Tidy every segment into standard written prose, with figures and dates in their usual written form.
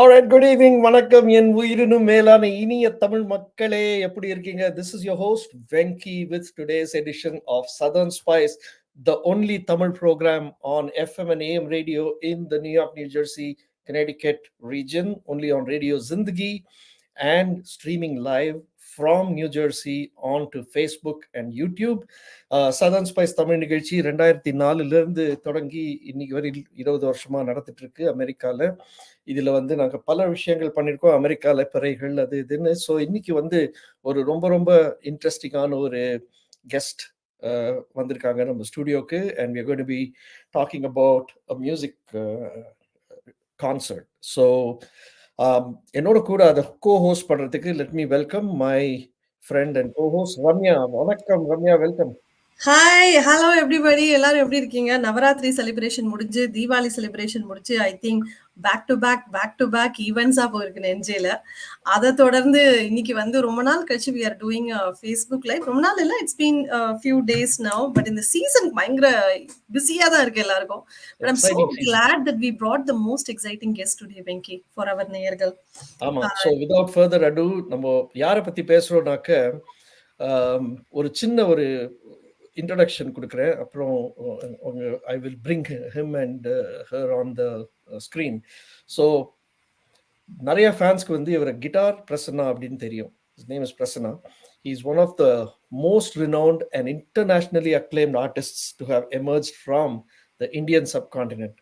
Alright, good evening. வணக்கம் என் உயிரினும் மேலான இனிய தமிழ் மக்களே, எப்படி இருக்கீங்க? This is your host Venki with today's edition of Southern Spice, the only Tamil program on FM and AM radio in the New York, New Jersey, Connecticut region, only on Radio Zindagi and streaming live from New Jersey onto Facebook and YouTube. Southern Spice Tamil நிகழ்ச்சி 2004 தொடங்கி இன்னைக்கு வரை 20 வருஷமா நடத்திட்டு இருக்கு அமெரிக்கால. இதுல நாங்க பல விஷயங்கள் பண்ணியிருக்கோம் அமெரிக்கால, பிறைகள் அது இதுன்னு. ஸோ இன்னைக்கு ஒரு ரொம்ப ரொம்ப இன்ட்ரெஸ்டிங்கான ஒரு கெஸ்ட் வந்திருக்காங்க நம்ம ஸ்டுடியோக்கு. And we are going to be talking about a music concert. So என்னோட கூட அதை co-host பண்றதுக்கு let me welcome my friend and co-host Ramya. வணக்கம் Ramya, welcome. Hi, hello everybody. எல்லாரும் எப்படி இருக்கீங்க? நவராத்திரி செலிப்ரேஷன் முடிஞ்சு, தீபாவளி செலிப்ரேஷன் முடிச்சு, I think back to back ஈவெண்ட்ஸா போயிருக்கு நெஞ்சேல. அதை தொடர்ந்து இன்னைக்கு ரொம்ப நாள் கழிச்சு we are doing Facebook live. ரொம்ப நாள் இல்லை, it's been few days now, but இந்த சீசன் பயங்கர பிஸியா தான் இருக்கு எல்லாருக்கும். But I'm so glad that we brought the most exciting guest today, Venki, for our நேயர்கள். ஆமா. So without further ado, நம்ம யாரை பத்தி பேசுறோம்னாக்க ஒரு சின்ன ஒரு இன்ட்ரோடக்ஷன் கொடுக்குறேன். அப்புறம் I will bring him and her on the screen. So நிறைய ஃபேன்ஸ்க்கு இவரை கிட்டார் பிரசன்னா அப்படின்னு தெரியும். His name is Prasanna. He is one of the most renowned and internationally acclaimed artists to have emerged from the Indian subcontinent.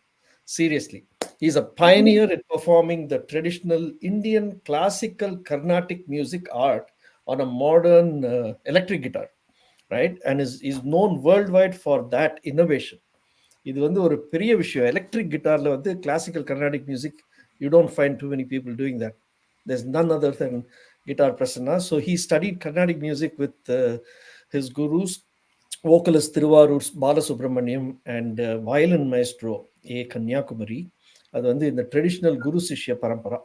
Seriously, he is a pioneer in performing the traditional Indian classical Carnatic music art on a modern electric guitar. Right? And is known worldwide for that innovation. இது ஒரு பெரிய விஷயம். Electric கிட்டார்ல classical Carnatic music, you don't find too many people doing that. There's none other than Guitar Prasanna. So he studied Carnatic music with his gurus, vocalist Thiruvarur Balasubramaniam and violin maestro A. Kanyakumari. அது இந்த traditional குரு சிஷ்ய பரம்பரா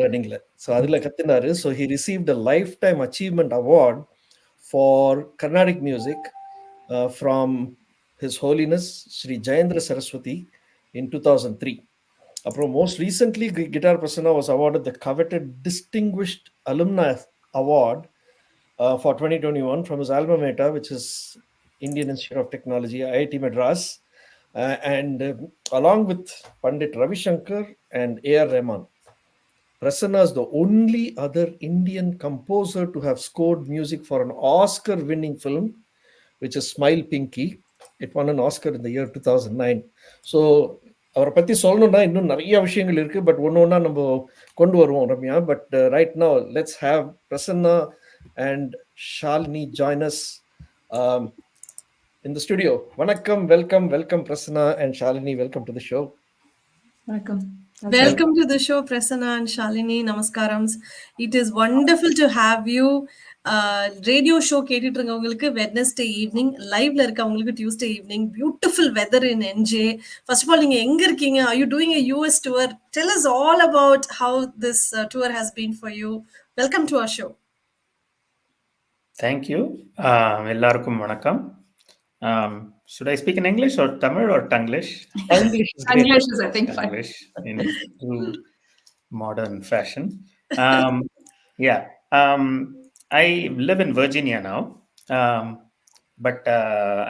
learningல. So அதுல கத்துனாரு. So he received a lifetime achievement award for Carnatic music from His Holiness Sri Jayendra Saraswati in 2003. Most recently, Guitar Prasanna was awarded the coveted Distinguished Alumni Award for 2021 from his alma mater, which is Indian Institute of Technology, IIT Madras, and along with Pandit Ravi Shankar and A.R. Rahman. Prasanna is the only other Indian composer to have scored music for an Oscar-winning film, which is Smile Pinky. It won an Oscar in the year 2009. So, அவரை பற்றி சொல்லணும்னா இன்னும் நிறைய விஷயங்கள் இருக்கு, but ஒன்று நம்ம கொண்டு வருவோம் Ramya. But right now let's have Prasanna and Shalini join us in the studio. Vanakkam, welcome Prasanna and Shalini. Welcome to the show. Welcome to the show, Prasanna and Shalini. Namaskarams. It is wonderful to have you. Radio show கேட்டுட்டு இருக்கவங்களுக்கு Wednesday evening, liveல இருக்கவங்களுக்கு Tuesday evening. Beautiful weather in NJ. First of all, நீங்க எங்க இருக்கீங்க? Are you doing a US tour? Tell us all about how this tour has been for you. Welcome to our show. Thank you. எல்லாருக்கும் வணக்கம். Should I speak in English or Tamil or Tanglish? English is great. English is, I think, English in true modern fashion. Yeah. I live in Virginia now, but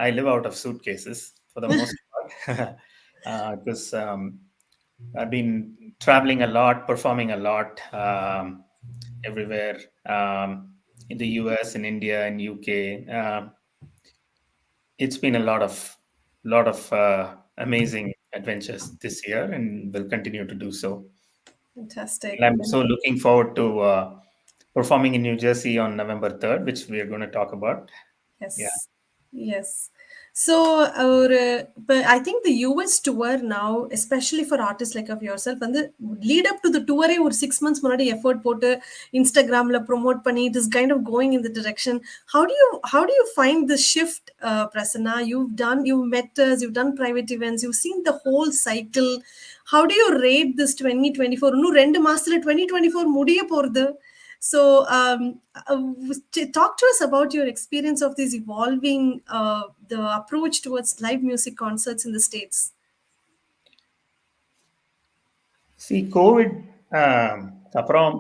I live out of suitcases for the most part because I've been traveling a lot, performing a lot everywhere in the US, in India, in UK. It's been a lot of amazing adventures this year, and will continue to do so. Fantastic. And I'm so looking forward to performing in New Jersey on November 3rd, which we are going to talk about. Yes. Yeah. Yes. So, but I think the US tour now, especially for artists like of yourself, and the lead up to the tour, or 6 months முன்னாடி effort போட்டு Instagramல promote பண்ணி, it is kind of going in the direction. How do you find the shift, Prasanna? You've met us, you've done private events, you've seen the whole cycle. How do you rate this 2024? இன்னும் 2 மாசத்துல 2024 முடிய போறது. So, talk to us about your experience of this evolving, the approach towards live music concerts in the States. See, COVID அப்புறம்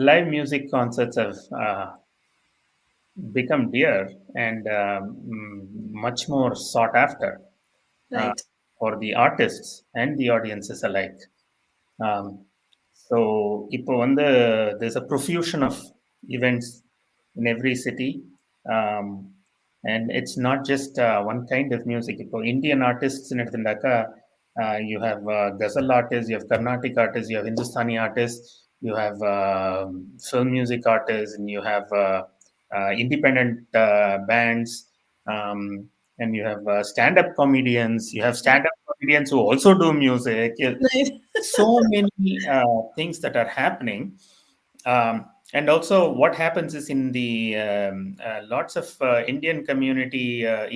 live music concerts have become dear and much more sought after uh, Right. for the artists and the audiences alike. Um, so, இப்போ வந்து there's a profusion of events in every city. Um, and it's not just one kind of music. இப்போ Indian artists ன்னு எடுத்துட்டாக்கா, you have ghazal artists, you have Carnatic artists, you have Hindustani artists, you have film music artists, and you have independent bands, um, and you have stand-up comedians. You have stand-up comedians who also do music. Right. So many things that are happening. And also, what happens is in the lots of Indian community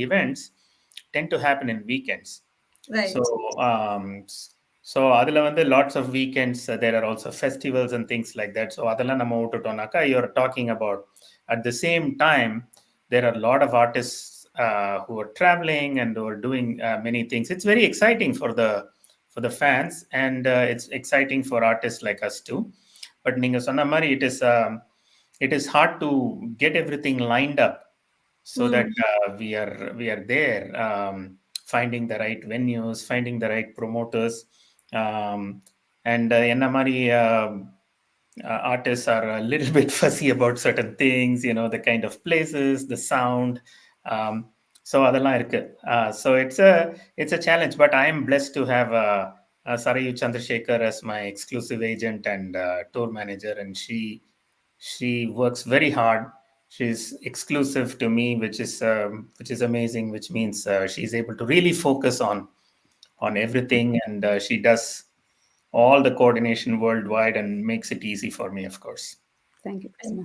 events tend to happen in weekends. So, Right. so அதில் வந்து lots of weekends, there are also festivals and things like that. So அதெல்லாம் நம்ம விட்டுட்டோம்னாக்கா, you're talking about at the same time, there are a lot of artists who are traveling and who are doing many things. It's very exciting for the fans, and it's exciting for artists like us too. But நீங்க சொன்ன மாதிரி, it is hard to get everything lined up so that we are there, finding the right venues, finding the right promoters, um, and என்ன மாதிரி artists are a little bit fussy about certain things, the kind of places, the sound. Um, so அதெல்லாம் இருக்கு. So it's a challenge, but I am blessed to have Sarayu Chandrasekhar as my exclusive agent and tour manager, and she works very hard. She's exclusive to me, which is amazing. Which means she's able to really focus on everything, and she does all the coordination worldwide and makes it easy for me, of course. Thank you, Prasanna.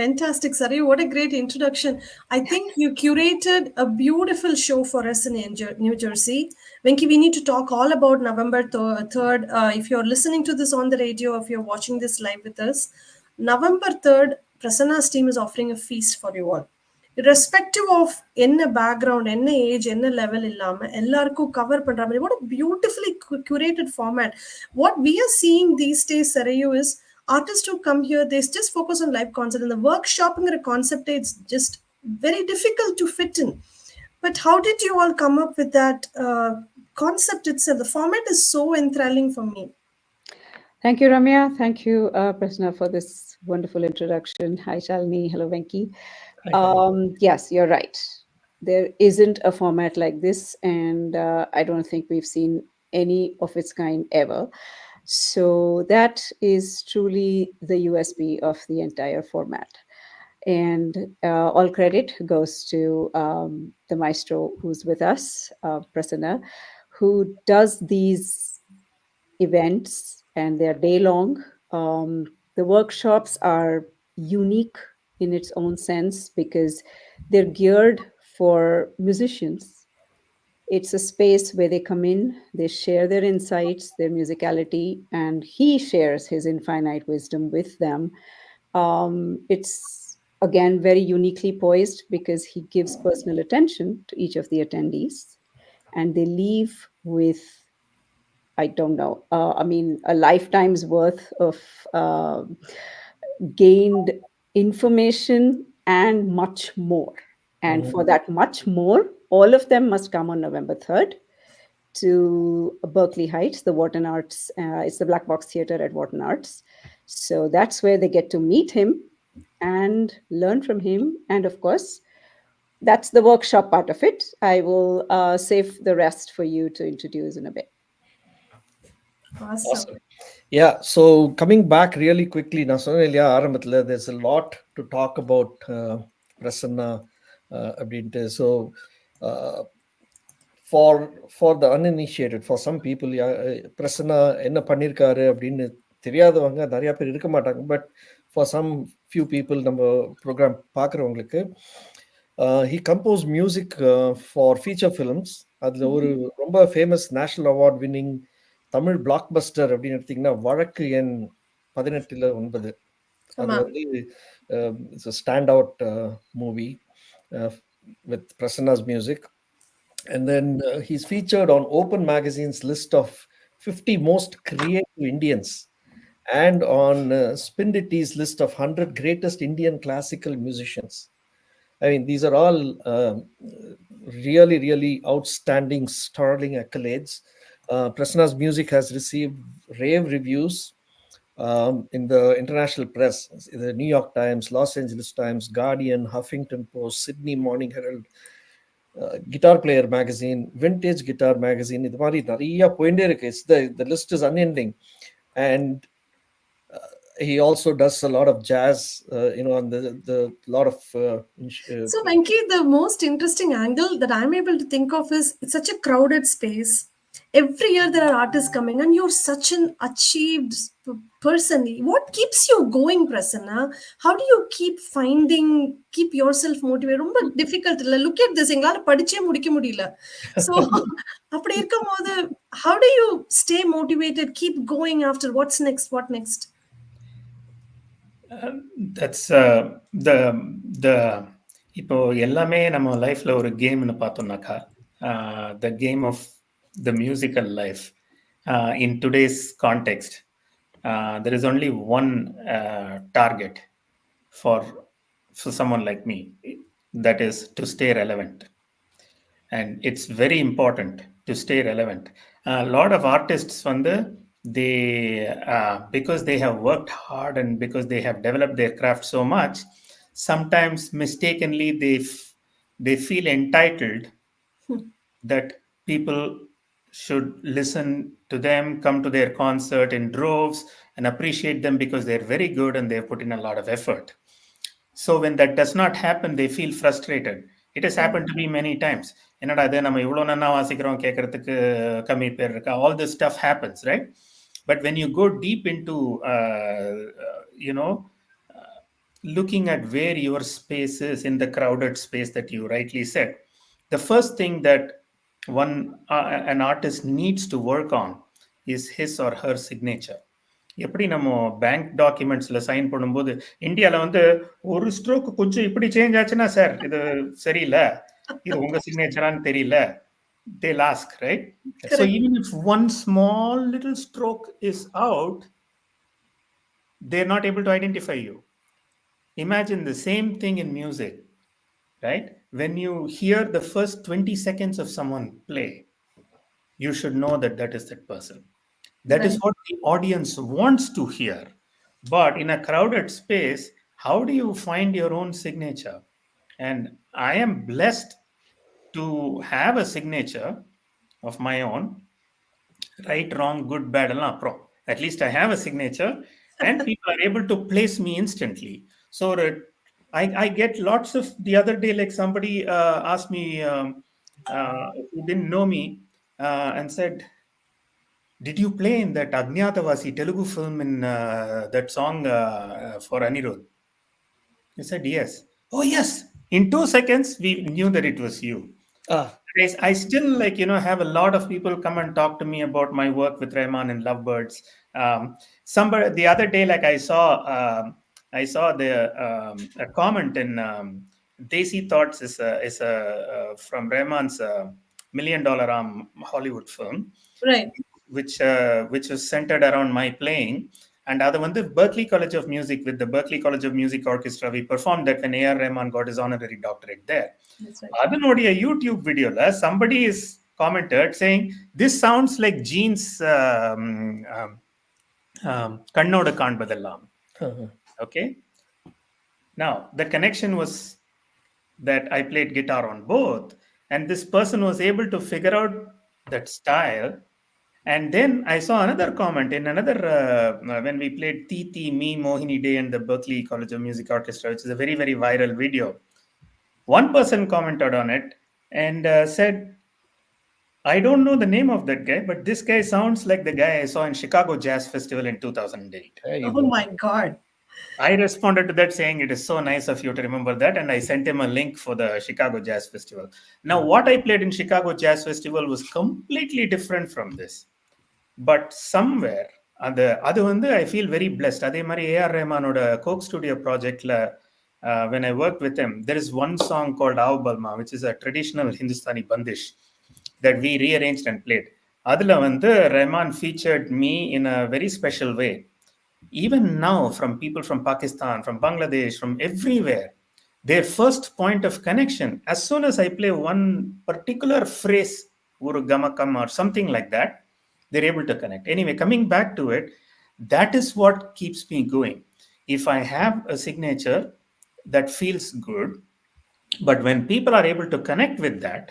Fantastic, Sari. What a great introduction. I think you curated a beautiful show for us in New Jersey. Venki, we need to talk all about November 3rd. If you're listening to this on the radio, if you're watching this live with us, November 3rd, Prasanna's team is offering a feast for you all. Irrespective of என்ன background என்ன age என்ன level இல்லாம எல்லாருக்கும் cover பண்ற மாதிரி what a beautifully curated format. What we are seeing these days, Sarayu, is artists who come here, they just focus on live concert, and the workshopping concept, it's just very difficult to fit in. But how did you all come up with that concept itself? The format is so enthralling for me. Thank you, Ramya. Thank you, Prasanna, for this wonderful introduction. Hi, Shalini. Hello, Venki. Yes, you're right. There isn't a format like this, and I don't think we've seen any of its kind ever. So that is truly the USP of the entire format. And all credit goes to the maestro who's with us, Prasanna, who does these events, and they're day long. The workshops are unique in its own sense because they're geared for musicians. It's a space where they come in, they share their insights, their musicality, and he shares his infinite wisdom with them. It's again very uniquely poised because he gives personal attention to each of the attendees, and they leave with, I don't know, a lifetime's worth of gained information and much more. And for that much more, all of them must come on November 3rd to Berkeley Heights, the Wharton Arts. It's the Black Box Theatre at Wharton Arts. So that's where they get to meet him and learn from him. And of course, that's the workshop part of it. I will save the rest for you to introduce in a bit. Awesome. Yeah, so coming back really quickly, there's a lot to talk about Prasanna. So for the uninitiated, for some people, Prasanna என்ன பண்ணிருக்காரு அப்படின்னு தெரியாதவங்க நிறைய பேர் இருக்க மாட்டாங்க. But for some few people, நம்ம program பார்க்குறவங்களுக்கு, he composed music for feature films. அதுல ஒரு ரொம்ப famous national award winning Tamil black Bastar அப்படின்னு எடுத்தீங்கன்னா வழக்கு எண் 18/9. அது வந்து it's a standout movie with Prasanna's music. And then he's featured on Open Magazine's list of 50 most creative Indians, and on Spindity's list of 100 greatest Indian classical musicians. I mean, these are all really, really outstanding, sterling accolades. Prasanna's music has received rave reviews in the international press, the New York Times, Los Angeles Times, Guardian, Huffington Post, Sydney Morning Herald, Guitar Player magazine, Vintage Guitar magazine. இது மாதிரி நிறைய போயிட்டே இருக்கு. The list is unending. And he also does a lot of jazz, and the lot of So, Venki, the most interesting angle that I'm able to think of is it's such a crowded space. Every year there are artists coming, and you're such an achieved person. What keeps you going, Prasanna? How do you keep yourself motivated? ரொம்ப difficult இல்ல. Look at this. எங்களால படிச்சே முடிக்க முடியல. So, அப்படி இருக்கும்போது, how do you stay motivated, keep going after what's next, what next? That's the இப்போ எல்லாமே நம்ம லைஃப்ல ஒரு கேம்னு பார்த்தோம்னாக்கா the game of the musical life in today's context, there is only one target for someone like me, that is to stay relevant. And it's very important to stay relevant. A lot of artists they because they have worked hard and because they have developed their craft so much, sometimes mistakenly they feel entitled that people should listen to them, come to their concert in droves and appreciate them because they're very good and they've put in a lot of effort. So when that does not happen, they feel frustrated. It has happened to me many times. என்னடா இது நம்ம இவ்வளோ நன்னா வாசிக்கிறோம், கேட்கறதுக்கு கம்மி பேர் இருக்கா, all this stuff happens, right? But when you go deep into looking at where your space is in the crowded space that you rightly said, the first thing that an artist needs to work on is his or her signature. எப்படி நம்ம bank டாக்குமெண்ட்ஸ்ல sign பண்ணும்போது இந்தியாவில் ஒரு stroke கொஞ்சம் இப்படி change ஆச்சுன்னா, sir இது சரியில்லை, இது உங்க சிக்னேச்சரான்னு தெரியல, they'll ask, right? Correct. So even if one small little stroke is out, they're not able to identify you. Imagine the same thing in music, right? When you hear the first 20 seconds of someone play, you should know that that is that person. That right. is what the audience wants to hear. But in a crowded space, how do you find your own signature? And I am blessed to have a signature of my own. Right, wrong, good, bad, at least I have a signature and people are able to place me instantly. So I get lots of, the other day, like somebody asked me who didn't know me and said, did you play in that Agnyatavasi Telugu film in that song for Anirudh? I said, yes. Oh, yes. In 2 seconds, we knew that it was you. I still have a lot of people come and talk to me about my work with Rahman and Lovebirds. Somebody the other day, like I saw a comment in Desi Thoughts is from Rahman's $1 Million Arm Hollywood film, right? Which was centered around my playing. And அது Berklee College of Music, with the Berklee College of Music Orchestra, we performed that when A.R. Rahman got his honorary doctorate there. That's right. Adanodiya YouTube video la somebody is commented saying, this sounds like Gene's Kannoda Kaanbadellam. Okay. Now the connection was that I played guitar on both, and this person was able to figure out that style. And then I saw another comment in another, when we played Titi, Me, Mohini Day and the Berklee College of Music Orchestra, which is a very, very viral video. One person commented on it and said, I don't know the name of that guy, but this guy sounds like the guy I saw in Chicago Jazz Festival in 2008. Oh my God. I responded to that saying, it is so nice of you to remember that. And I sent him a link for the Chicago Jazz Festival. Now, what I played in Chicago Jazz Festival was completely different from this. But somewhere, I feel very blessed. Adhe mari A.R. Rahmanoda Coke Studio project la, when I worked with him, there is one song called Aau Balma, which is a traditional Hindustani bandish that we rearranged and played. அதுல வந்து Rahman featured me in a very special way. Even now, from people from Pakistan, from Bangladesh, from everywhere, their first point of connection, as soon as I play one particular phrase, Uru Gamakam or something like that, they're able to connect. Anyway, coming back to it, that is what keeps me going. If I have a signature that feels good, but when people are able to connect with that,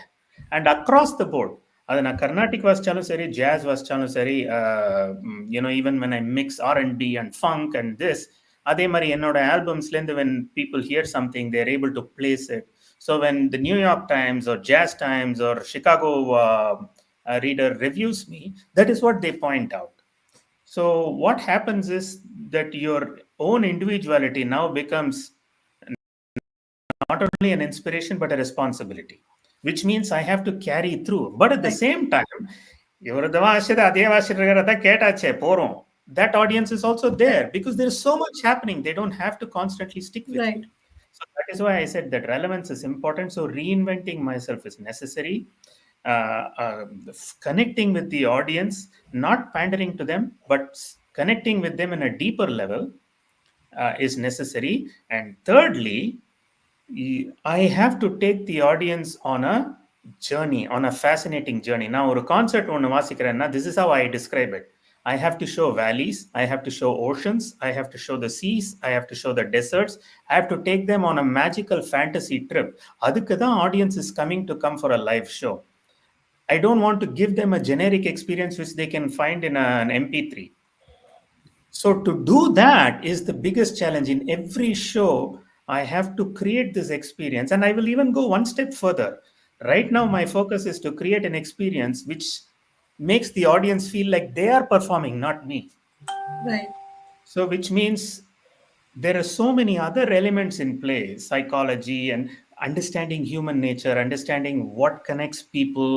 and across the board, அது நான் கர்நாடிக் வாசிச்சாலும் சரி, ஜாஸ் வாசிச்சாலும் சரி, even when I mix R&B and funk and this, அதே மாதிரி என்னோட ஆல்பம்ஸ்லேருந்து when people hear something, they're able to place it. So when the New York Times or Jazz Times or Chicago reader reviews me, that is what they point out. So what happens is that your own individuality now becomes not only an inspiration but a responsibility, which means I have to carry through. But at the same time, that audience is also there because there's so much happening. They don't have to constantly stick with Right. you. So that is why I said that relevance is important. So reinventing myself is necessary. Connecting with the audience, not pandering to them, but connecting with them in a deeper level is necessary. And thirdly, I have to take the audience on a journey, on a fascinating journey. Now, ஒரு concert ஒன்று வாசிக்கிறேன்னா, this is how I describe it. I have to show valleys, I have to show oceans, I have to show the seas, I have to show the deserts, I have to take them on a magical fantasy trip. அதுக்கு தான் audience is coming to come for a live show. I don't want to give them a generic experience which they can find in an MP3. So to do that is the biggest challenge. In every show, I have to create this experience, and I will even go one step further. Right now, my focus is to create an experience which makes the audience feel like they are performing, not me. Right. So which means there are so many other elements in play, psychology and understanding human nature, understanding what connects people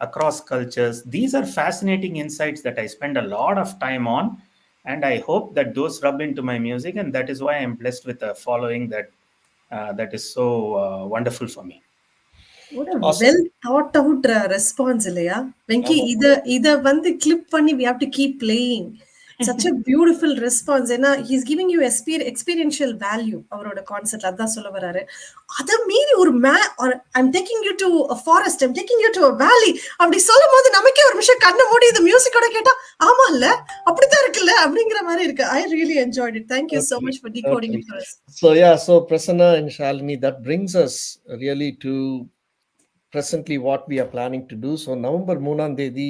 across cultures. These are fascinating insights that I spend a lot of time on, and I hope that those rub into my music, and that is why I'm blessed with a following that is so wonderful for me. What a Awesome. well thought out response, இல்லையா வெங்கி? இத வந்து clip பண்ணி we have to keep playing. Such a beautiful response. ஏன்னா he's giving you experiential value. அவரோட concept அதான் சொல்ல வராரு. அத மீறி ஒரு I'm taking you to a forest, I'm taking you to a valley அப்படி சொல்லும் போது நமக்கே ஒரு நிமிஷம் கண்ணை மூடி இந்த மியூசிக்கோட கேட்டா ஆமா இல்ல அப்படித்தான் இருக்குல்ல அப்படிங்கிற மாதிரி இருக்கு. I really enjoyed it. Thank you so much for decoding it for us. So Prasanna and Shalini, that brings us really to presently what we are planning to do. So November 3ஆம் தேதி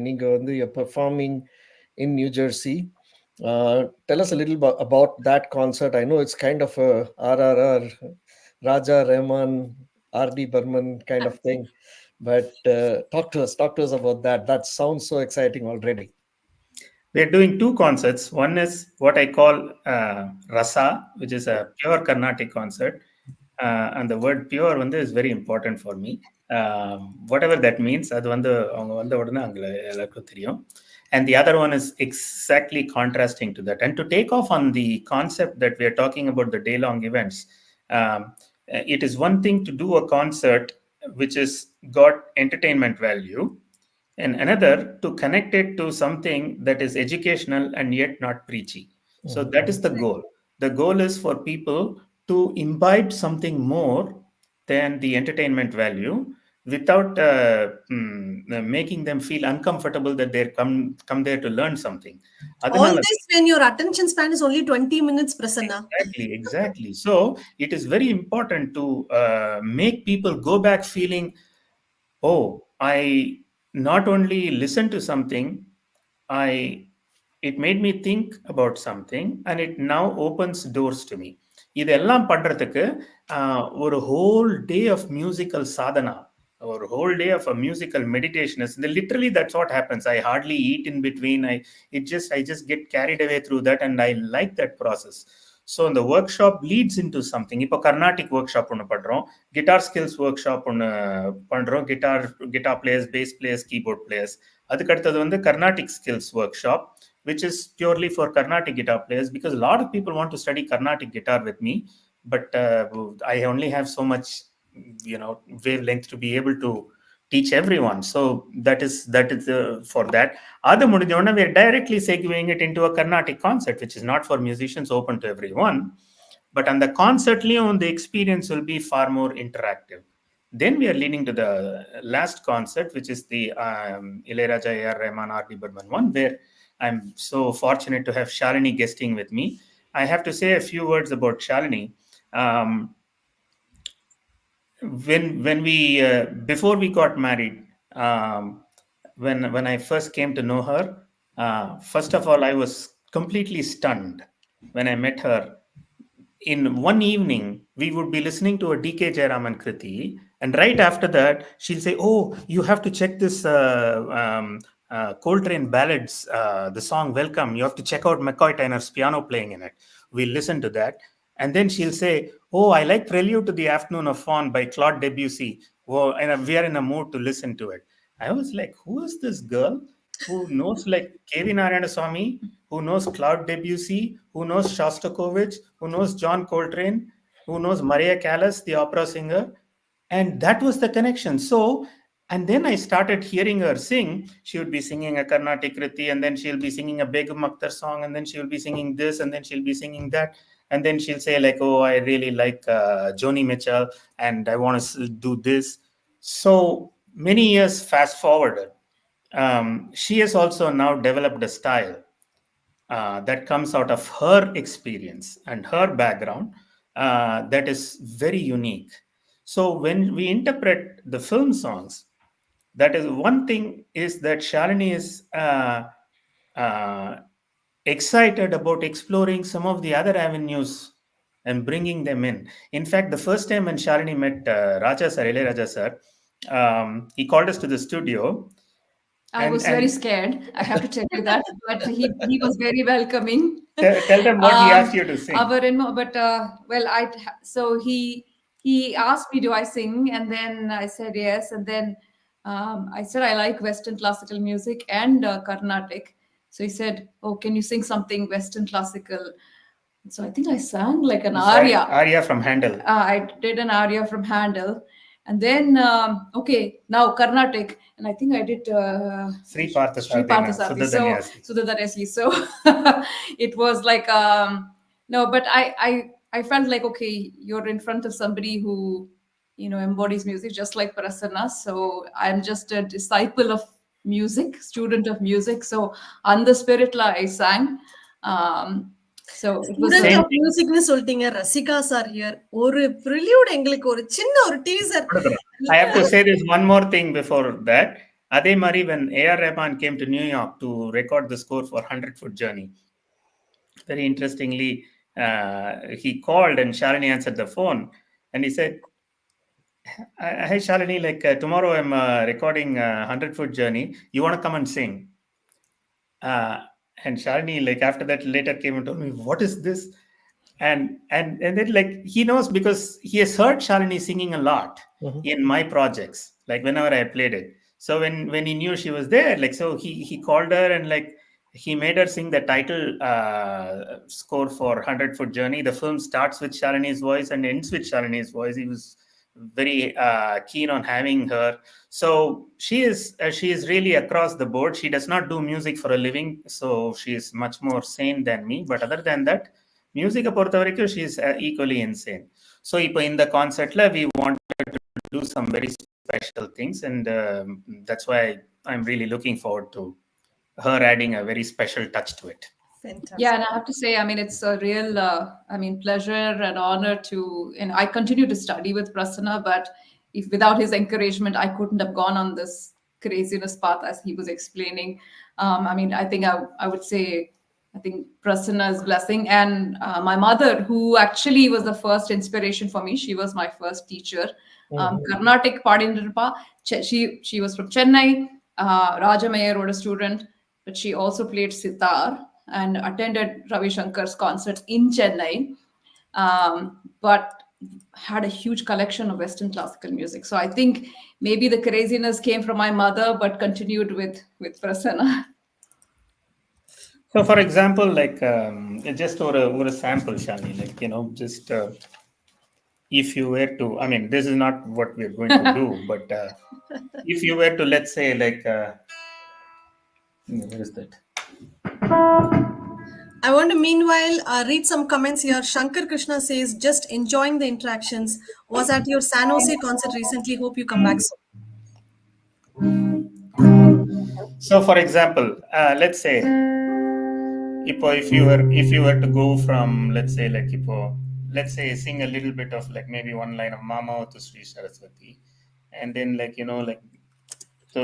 நீங்க வந்து you're performing in New Jersey. Tell us a little about that concert. I know it's kind of a RRR, Raja Rahman, R.D. Burman kind of thing, but talk to us about that. That sounds so exciting already. We're doing two concerts. One is what I call Rasa, which is a pure Carnatic concert. And the word pure is very important for me. Whatever that means, அது வந்து அவங்க வந்த உடனே அங்கே எல்லாருக்கும் தெரியும். And the other one is exactly contrasting to that. And to take off on the concept that we are talking about, the day-long events, it is one thing to do a concert which has got entertainment value, and another to connect it to something that is educational and yet not preachy. So that is the goal. The goal is for people to imbibe something more than the entertainment value without making them feel uncomfortable that they're come there to learn something. All this when your attention span is only 20 minutes, Prasanna. Exactly. So it is very important to make people go back feeling, oh, I not only listened to something, it made me think about something, and it now opens doors to me. இதெல்லாம் பண்றதுக்கு ஒரு whole day of musical sadhana or whole day of a musical meditation is literally that's what happens. I hardly eat in between. I just get carried away through that, and I like that process. So the workshop leads into something. இப்போ Carnatic work shop ஒன்று பண்றோம், guitar skills workshop ஒன்று பண்றோம், guitar players, bass players, keyboard players. அதுக்கு அடுத்தது வந்து Carnatic skills workshop, which is purely for Carnatic guitar players, because a lot of people want to study Carnatic guitar with me, but I only have so much wavelength to be able to teach everyone. So that is for that. Adu mudinjona, we are directly segueing it into a Carnatic concert, which is not for musicians, open to everyone. But on the concert, the experience will be far more interactive. Then we are leading to the last concert, which is the Ilayaraja A.R. Rahman R.D. Burman one, where I'm so fortunate to have Shalini guesting with me. I have to say a few words about Shalini. When we before we got married, when I first came to know her, first of all, I was completely stunned when I met her. In one evening, we would be listening to a DK Jayaraman Kriti, and right after that, she'll say, "Oh, you have to check this Coltrane ballads, the song Welcome. You have to check out McCoy Tyner's piano playing in it." We'll listen to that, and then she'll say, "Oh, I like Prelude to the Afternoon of Fawn by Claude Debussy. Oh, and we are in a mood to listen to it." I was like, "Who is this girl who knows like K.V. Narayanaswamy, who knows Claude Debussy, who knows Shostakovich, who knows John Coltrane, who knows Maria Callas, the opera singer?" And that was the connection. So, and then I started hearing her sing. She would be singing a Carnatic Kriti, and then she'll be singing a Begum Akhtar song, and then she'll be singing this, and then she'll be singing that. And then she'll say, like, "Oh, I really like Joni Mitchell, and I want to do this." So many years fast forwarded. She has also now developed a style that comes out of her experience and her background that is very unique. So when we interpret the film songs, that is one thing is that Shalini is uh, excited about exploring some of the other avenues and bringing them in. In fact, the first time when Shalini met Raja sir, Raja sir, he called us to the studio. I was very scared. I have to tell you that, but he was very welcoming. Tell them what he asked you to sing. So he asked me, "Do I sing?" And then I said yes. And then I said I like Western classical music and Carnatic. So he said, "Oh, can you sing something Western classical?" So I think I sang like an aria. Aria from Handel. I did an aria from Handel. And then, okay, now Carnatic. And I think I did Sri Parthasarathi. So it was like, no, but I felt like, okay, you're in front of somebody who, embodies music just like Prasanna. So I'm just a disciple of music, student of music. So on the spirit la I sang. So it was Student of music னு சொல்லிட்டீங்க. Rasika sir here. ஒரு prelude எங்களுக்கு ஒரு சின்ன ஒரு teaser. I have to say this one more thing before that. Adhe mari when A.R. Rahman came to New York to record the score for 100-Foot Journey, very interestingly, he called and Shalini answered the phone and he said, "Hey Shalini, like tomorrow I'm recording 100-Foot Journey. You want to come and sing?" And Shalini, like after that, later came and told me, "What is this?" And then like he knows because he has heard Shalini singing a lot in my projects, like whenever I played it. So when he knew she was there, like so he called her and like he made her sing the title score for 100-Foot Journey. The film starts with Shalini's voice and ends with Shalini's voice. He was very keen on having her. So she is really across the board. She does not do music for a living, so she is much more sane than me. But other than that, music பொறுத்த வரைக்கும் she is equally insane. So இப்போ இந்த concertல we wanted to do some very special things, and that's why I'm really looking forward to her adding a very special touch to it. Fantastic. Yeah, and I have to say, I mean, it's a real, pleasure and honor to, and I continue to study with Prasanna, but if without his encouragement, I couldn't have gone on this craziness path as he was explaining. I think I would say, I think Prasanna's blessing and my mother, who actually was the first inspiration for me. She was my first teacher. Carnatic Padindirpa. She was from Chennai. Raja Mayer wrote a student, but she also played sitar and attended Ravi Shankar's concerts in Chennai, but had a huge collection of Western classical music. So I think maybe the craziness came from my mother, but continued with Prasanna. So, for example, like just over a sample, Shani, like just if you were to, I mean, this is not what we're going to do, but if you were to, let's say, like, where is that? I want to meanwhile read some comments here. Shankar Krishna says, just enjoying the interactions. Was at your San Jose concert recently. Hope you come back soon. So, for example, let's say, if you were to go from, let's say, like, let's say, sing a little bit of, like, maybe one line of Mama to Sri Saraswati, and then, like, like, so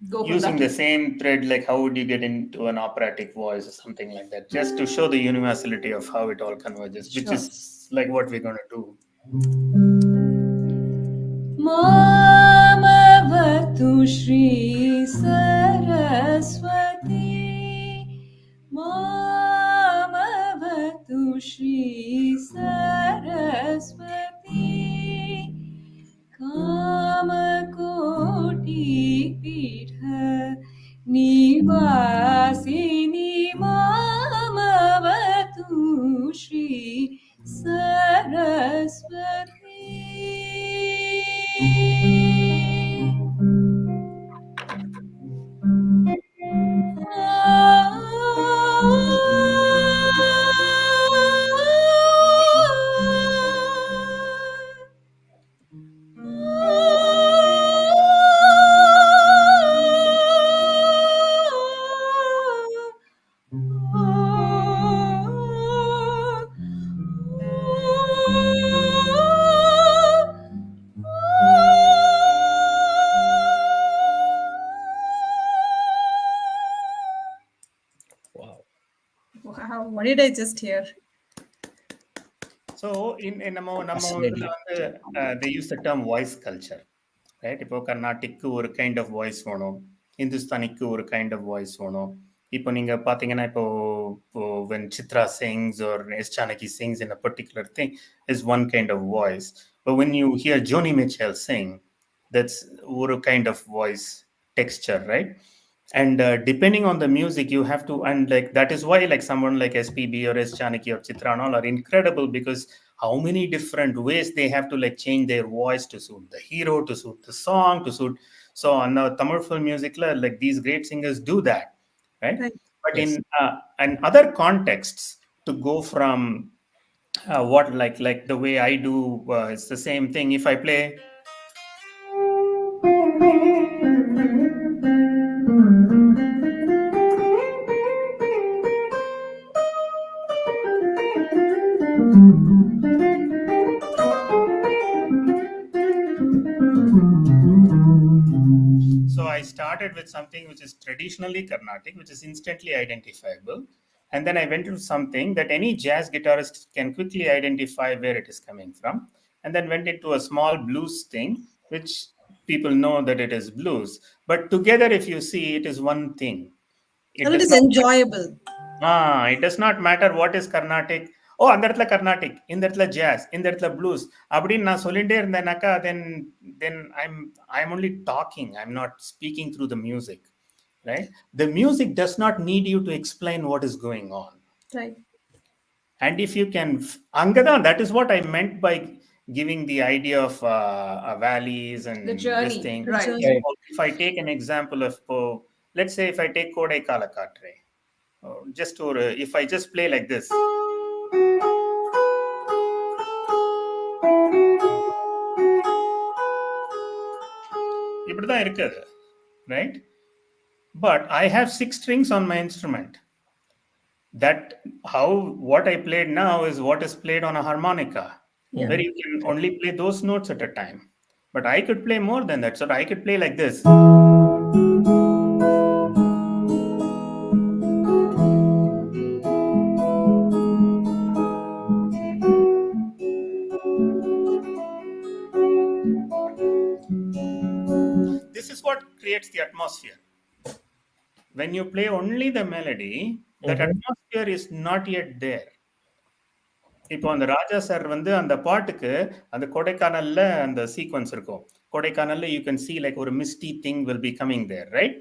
Go from using that. the same thread, like, how would you get into an operatic voice or something like that, just to show the universality of how it all converges, which Sure. is like what we're going to do. Mamavatu Shri Saraswati, Mamavatu Shri Saraswati, Kamakoti Pitha Nivasini, Mamavatu Shri Saraswati. Wow. Wow, what did I just hear? So in நம்ம Fascinating. இதுல வந்து they use the term voice culture, right? இப்போ கர்நாடிக்கு ஒரு kind of voice வேணும், இந்துஸ்தானிக்கு ஒரு kind of voice வேணும். இப்போ நீங்க பாத்தீங்கன்னா இப்போ when Chitra sings or S. Janaki sings in a particular thing is one kind of voice, but when you hear Joni Mitchell sing, that's ஒரு kind of voice texture, right? And depending on the music you have to, and like that is why like someone like SPB or S. Janaki or Chitra and all are incredible, because how many different ways they have to like change their voice to suit the hero, to suit the song, to suit. So on Tamil film music, like these great singers do that, right? Right. But Yes. in other contexts, to go from what like the way I do, it's the same thing. If I play So I started with something which is traditionally Carnatic, which is instantly identifiable. And then I went to something that any jazz guitarist can quickly identify where it is coming from. And then went into a small blues thing, which people know that it is blues. But together, if you see, it is one thing. And it is enjoyable. It does not matter what is Carnatic. ஓ அந்த இடத்துல கர்நாடிக், இந்த இடத்துல ஜாஸ், இந்த இடத்துல blues அப்படின்னு நான் சொல்லிட்டே இருந்தேனாக்கா then I'm only talking, I'm not speaking through the music, right? The music does not need you to explain what is going on. Right. And if you can angadan, that is what I meant by giving the idea of valleys and The journey, this thing, right. Right. If I take an example of let's say if I take Kodai Kalakatre, just or if I just play like this, இப்படிதான் இருக்குது, right? But I have 6 strings on my instrument. That what I played now is what is played on a harmonica, where you can only play those notes at a time. But I could play more than that. So I could play like this. This is what creates the atmosphere. When you play only the melody, that atmosphere is not yet there. இப்போ அந்த ராஜா sir வந்து அந்த பாட்டுக்கு அந்த கொடைக்கானல்ல அந்த sequence இருக்கும். கொடைக்கானல்ல you can see like ஒரு misty thing will be coming there, right?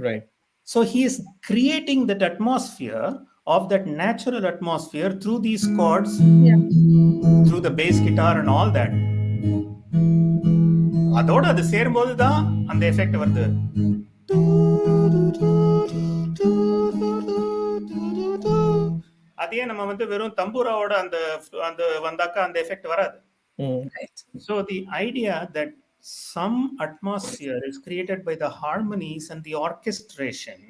Right. So he is creating that atmosphere of that natural atmosphere through these chords, through the bass guitar and all that. அதோட அது சேரும்போது தான் அந்த effect வருது. அதே நம்ம வந்து வெறும் தம்பூராவோட அந்த அந்த வந்தாக்கா அந்த எஃபெக்ட் வராது. Right. So the idea that some atmosphere is created by the harmonies and the orchestration.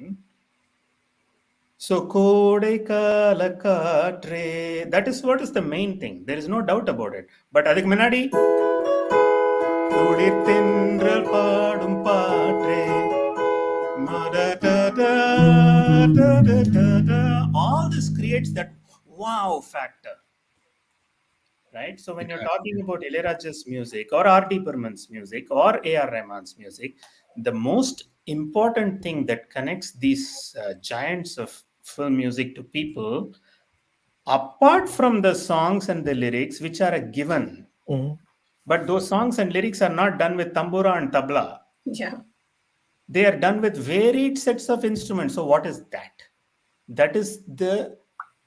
So Kodai Katre, that is what is the main thing. There is no doubt about it. But adhik munadi Kudirthendral paadum paatre, all this creates that wow factor. Right? So when you're talking about Ilayaraja's music or R.D. Burman's music or A.R. Rahman's music, the most important thing that connects these giants of film music to people, apart from the songs and the lyrics, which are a given, but those songs and lyrics are not done with tambura and tabla. Yeah. They are done with varied sets of instruments. So what is that? That is the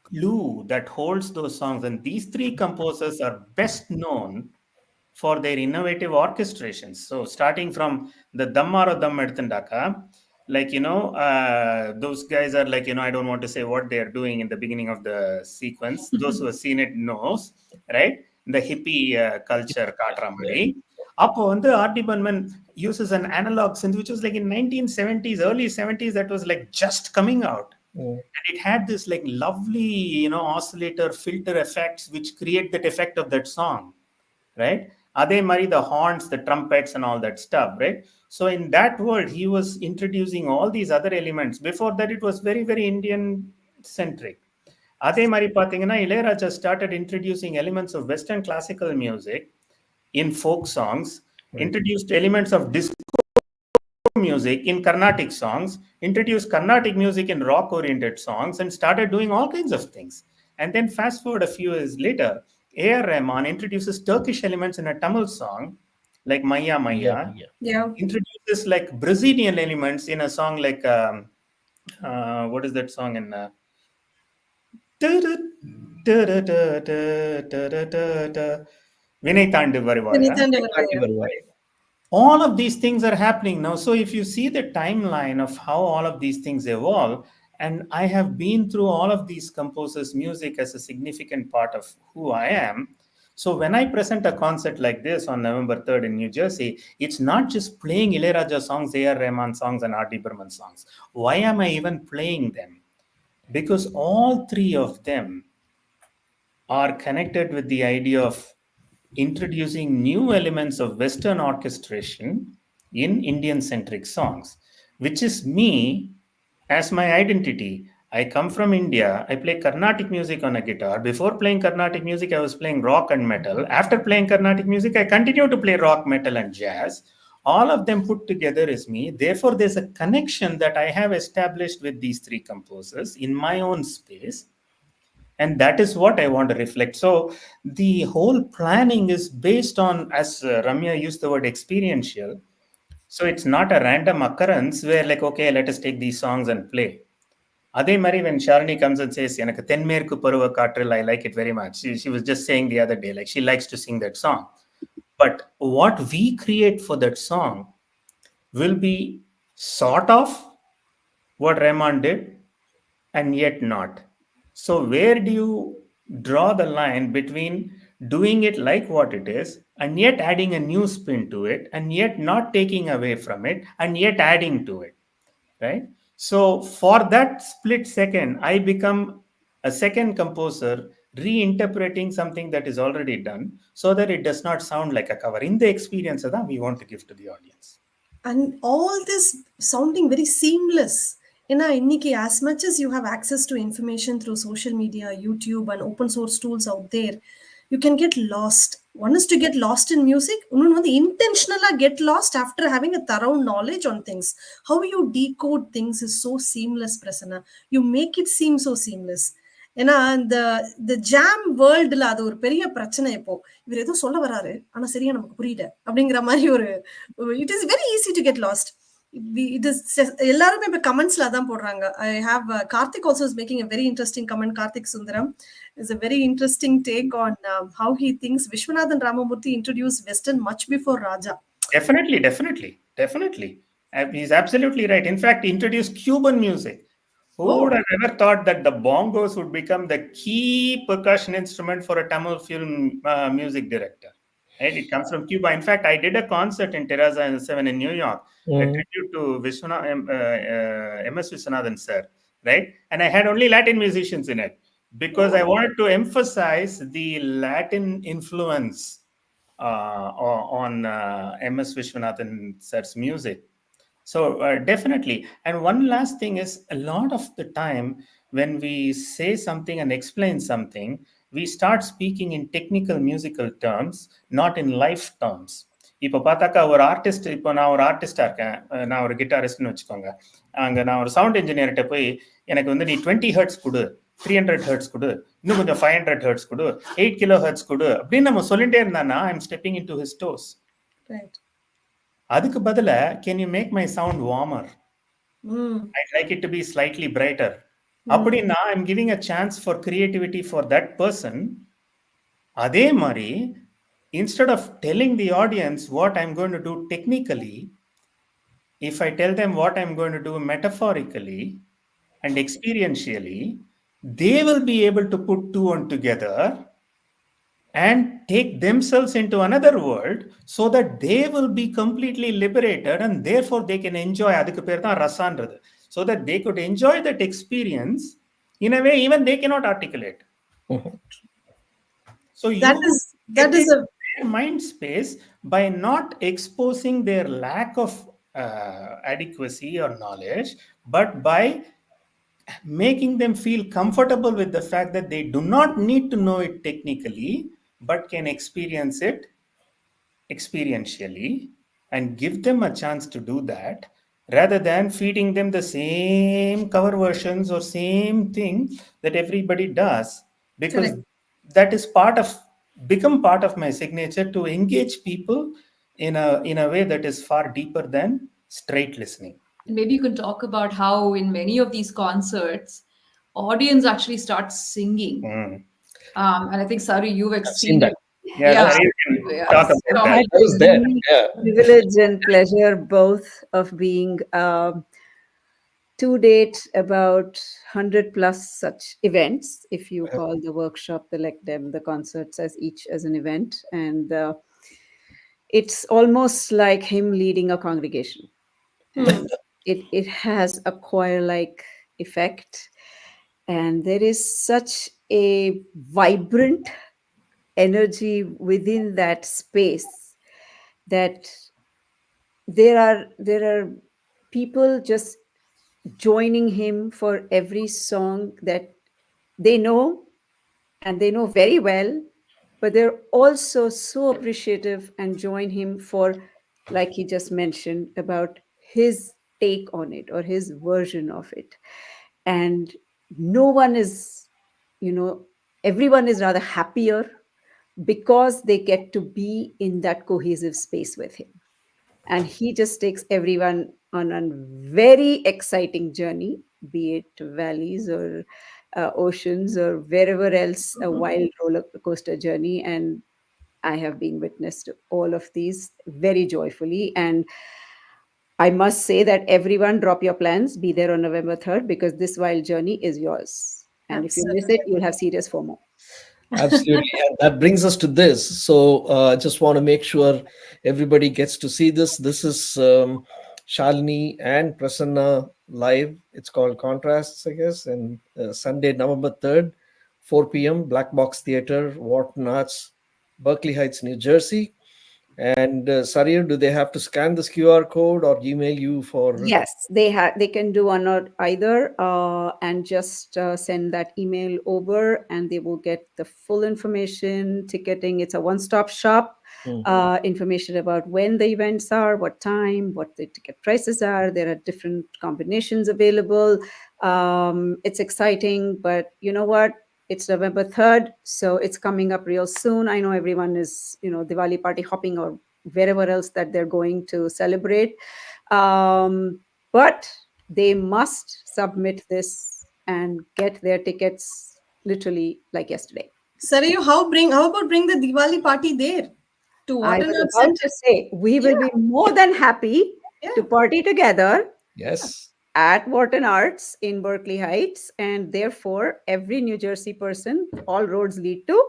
clue that holds those songs. And these three composers are best known for their innovative orchestrations. So starting from the Dammaro Dam Eduthandaka, like, those guys are like, I don't want to say what they are doing in the beginning of the sequence. Those who have seen it knows, right? The hippie culture, Katramari. Appo வந்து R.D. Burman uses an analog synth, which was like in 1970s, early 70s, that was like just coming out. And it had this like lovely, oscillator filter effects, which create that effect of that song, right? Adhe mari the horns, the trumpets and all that stuff, right? So in that world, he was introducing all these other elements. Before that, it was very, very Indian centric. Adhe mari pathina, Ilayaraja started introducing elements of Western classical music in folk songs, introduced elements of disco music in Carnatic songs, introduced Carnatic music in rock oriented songs, and started doing all kinds of things. And then fast forward a few years later, A.R. Rahman introduces Turkish elements in a Tamil song like Maya Maya, Yeah. introduces like Brazilian elements in a song like what is that song in Vinay Thandu Varivaya. All of these things are happening now. So if you see the timeline of how all of these things evolve, and I have been through all of these composers' music as a significant part of who I am. So when I present a concert like this on November 3rd in New Jersey, it's not just playing Ilayaraja songs, A.R. Rahman songs, and R.D. Burman songs. Why am I even playing them? Because all three of them are connected with the idea of introducing new elements of Western orchestration in Indian-centric songs, which is me as my identity. I come from India. I play Carnatic music on a guitar. Before playing Carnatic music, I was playing rock and metal. After playing Carnatic music, I continue to play rock, metal, and jazz. All of them put together is me. Therefore, there's a connection that I have established with these three composers in my own space. And that is what I want to reflect. So the whole planning is based on, as Ramya used the word, experiential. So it's not a random occurrence where like, okay, let us take these songs and play. Adhe Mari, when Shalini comes and says, "Enakku Tenmerku Paruva Kaatril," I like it very much. She was just saying the other day, like she likes to sing that song. But what we create for that song will be sort of what Rahman did and yet not. So where do you draw the line between doing it like what it is and yet adding a new spin to it and yet not taking away from it and yet adding to it, right? So for that split second, I become a second composer reinterpreting something that is already done so that it does not sound like a cover. In the experience that we want to give to the audience. And all this sounding very seamless. As much as you have access to information through social media, YouTube, and open source tools out there, you can get lost. One is to get lost in music, intentionally get lost after having a thorough knowledge on things. How you decode things is so seamless, Prasanna. You make it seem so seamless. ஏன்னா இந்த jam வேர்ல்டுல அது ஒரு பெரிய பிரச்சனை. இப்போ இவர் ஏதோ சொல்ல வராரு ஆனா சரியா நமக்கு புரியல அப்படிங்கிற மாதிரி ஒரு it is very easy to get lost. it is எல்லாரும் இப்ப கமெண்ட்ஸ்ல அதான் போடுறாங்க. I have Karthik also is making a very interesting comment. Karthik Sundaram is a very interesting take on how he thinks Vishwanathan Ramamurthy introduced Western much before Raja. Definitely. He's absolutely right. In fact, he introduced Cuban music. Who would have ever thought that the bongos would become the key percussion instrument for a Tamil film music director? Right? It comes from Cuba. In fact, I did a concert in Terraza 7 in New York, a tribute to M.S. Viswanathan sir, right? And I had only Latin musicians in it because I wanted to emphasize the Latin influence on M.S. Viswanathan sir's music. So definitely. And one last thing is, a lot of the time when we say something and explain something, we start speaking in technical musical terms, not in life terms. இப்போ பார்த்தாக்கா ஒரு artist, இப்போ நான் ஒரு ஆர்டிஸ்டாக இருக்கேன், நான் ஒரு கிட்டாரிஸ்ட்னு வச்சுக்கோங்க. அங்கே நான் ஒரு சவுண்ட் இன்ஜினியர்கிட்ட போய் எனக்கு வந்து நீ 20 ஹெர்ட்ஸ் கொடு, 300 ஹெர்ட்ஸ் கொடு, இன்னும் கொஞ்சம் 500 ஹெர்ட்ஸ் கொடு, 8 கிலோ ஹெர்ட்ஸ் கொடு அப்படின்னு நம்ம சொல்லிட்டே இருந்தானா, I am stepping in to his dose. அதுக்கு பதில, can you make my sound warmer? I'd like it to be slightly brighter. அப்படின்னா I'm giving a chance for creativity for that person. அதே மாதிரி, instead of telling the audience what I'm going to do technically, if I tell them what I'm going to do metaphorically and experientially, they will be able to put two and together and take themselves into another world so that they will be completely liberated and therefore they can enjoy, adukku per dhaan rasandrathu, so that they could enjoy that experience in a way even they cannot articulate. So that is a their mind space by not exposing their lack of adequacy or knowledge, but by making them feel comfortable with the fact that they do not need to know it technically, but can experience it experientially and give them a chance to do that, rather than feeding them the same cover versions or same thing that everybody does, because that is become part of my signature to engage people in a way that is far deeper than straight listening. Maybe you can talk about how in many of these concerts, audience actually starts singing. And I think, Sari, you've seen that. Yeah. Talk about that. I was there. Yeah. Privilege and pleasure both of being to date about 100 plus such events, if you call the workshop, the lectem, the concerts as each as an event. And it's almost like him leading a congregation. It has a choir-like effect. And there is such a vibrant energy within that space that there are people just joining him for every song that they know, and they know very well, but they're also so appreciative and join him for, like he just mentioned, about his take on it or his version of it. And no one is, everyone is rather happier because they get to be in that cohesive space with him. And he just takes everyone on a very exciting journey, be it valleys or oceans or wherever else, a wild roller coaster journey. And I have been witness to all of these very joyfully. And I must say that everyone, drop your plans, be there on November 3rd, because this wild journey is yours. And if you miss it, you'll have serious FOMO. Absolutely. And that brings us to this. So I just want to make sure everybody gets to see this. This is Shalini and Prasanna live. It's called Contrasts, I guess. And Sunday, November 3rd, 4 p.m., Black Box Theater, Wharton Arts, Berkeley Heights, New Jersey. And Sarir, do they have to scan this QR code or email you for? Yes, they can do one or either, and just send that email over, and they will get the full information, ticketing. It's a one-stop shop. Information about when the events are, what time, what the ticket prices are. There are different combinations available. It's exciting, but you know what? It's November 3rd, so it's coming up real soon. I know everyone is, Diwali party hopping or wherever else that they're going to celebrate. But they must submit this and get their tickets literally like yesterday. Sarayu, how about bring the Diwali party there to I Waternath was about Center? to say, we will be more than happy to party together Yes. at Wharton Arts in Berkeley Heights. And therefore, every New Jersey person, all roads lead to